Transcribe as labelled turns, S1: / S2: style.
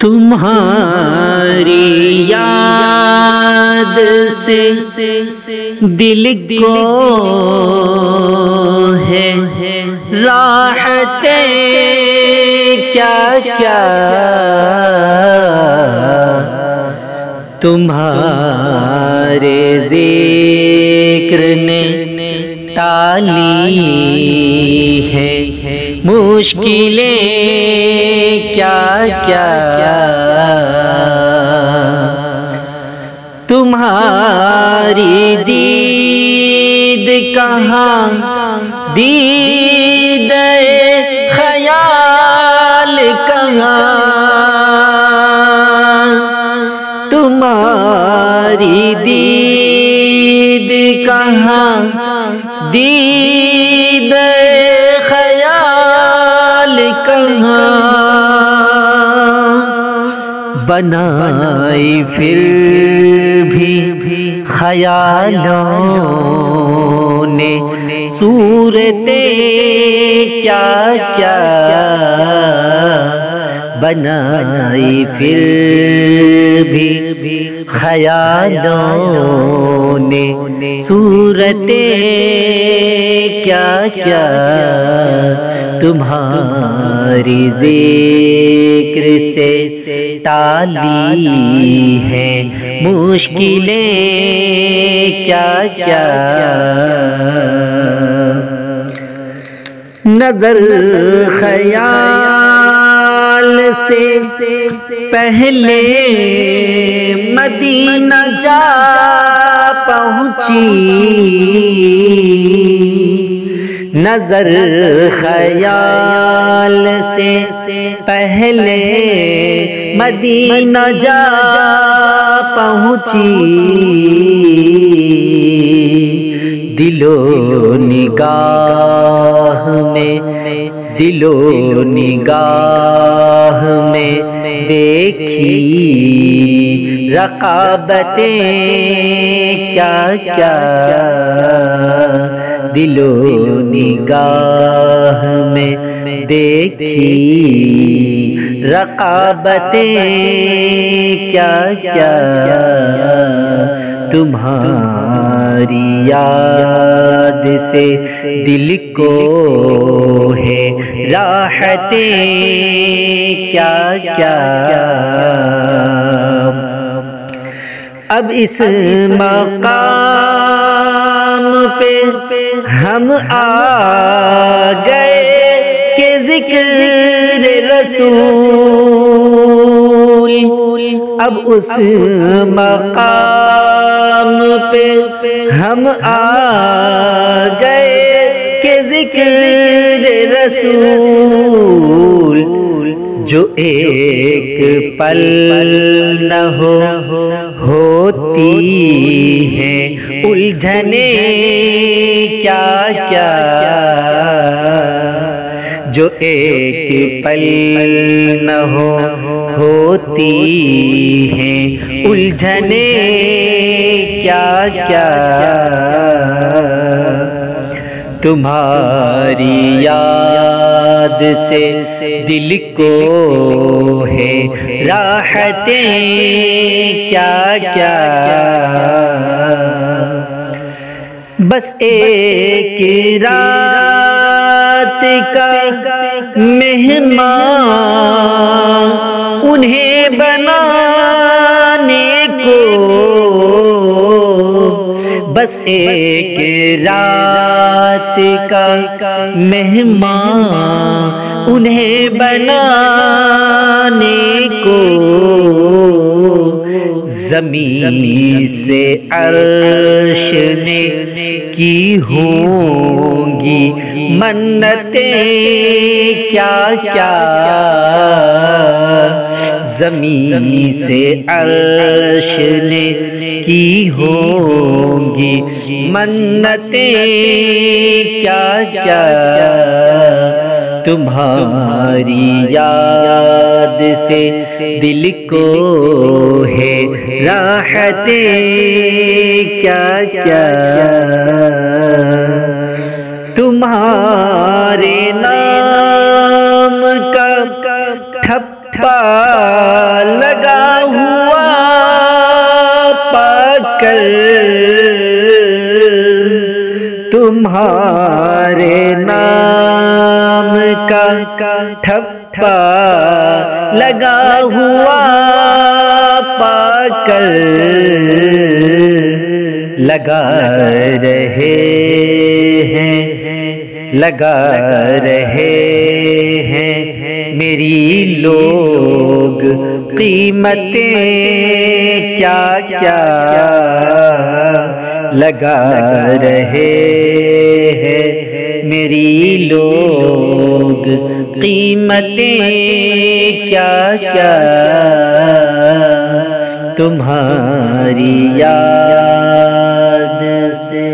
S1: تمہاری یاد سے دل کو ہے راحتیں کیا کیا، تمہارے ذکر نے ٹالی ہے مشکلیں کیا کیا، تمہاری دید کہاں دید خیال کہاں، تمہاری دید کہاں دید خیال کہاں، بنائی پھر بھی خیالوں نے صورتیں کیا کیا، بنائی پھر بھی خیالوں نے صورتیں کیا کیا، تمہاری ذکر سے ٹالی ہے مشکلیں کیا کیا، نظر خیال سے پہلے مدینہ جا پہنچی، نظر خیال سے پہلے مدینہ جا پہنچی، دل و نگاہ میں دل و نگاہ میں دیکھی رقابتیں کیا کیا، دل و نگاہ میں دیکھی رقابتیں کیا کیا، تمہاری یاد سے دل کو ہے راحتیں کیا کیا، اب اس مقام پہ ہم آ گئے کہ ذکر رسول، اب اس مقام پہ ہم آ گئے کہ ذکر رسول، جو ایک پل نہ ہوتی ہیں الجھنیں کیا کیا، جو ایک پل نہ ہوتی ہیں الجھنیں کیا کیا، تمہاری یاد سے دل کو ہے راحتیں کیا کیا، بس ایک رات کا مہمان انہیں بنانے کو، بس ایک رات کا مہمان انہیں بنانے کو، زمین سے عرش نے کی ہوں گی منتیں کیا کیا، زمین سے عرش نے کی ہوں گی منتیں کیا کیا، تمہاری یاد سے دل کو ہے راحتیں کیا کیا، تمہارے نام کا ٹھپ ٹھپا لگا ہوا پا کر تمہارے نام کا ٹھپا لگا ہوا پا کر لگا رہے ہیں میری لوگ قیمتیں کیا کیا لگا رہے ہیں میری لوگ قیمتیں کیا کیا تمہاری یاد سے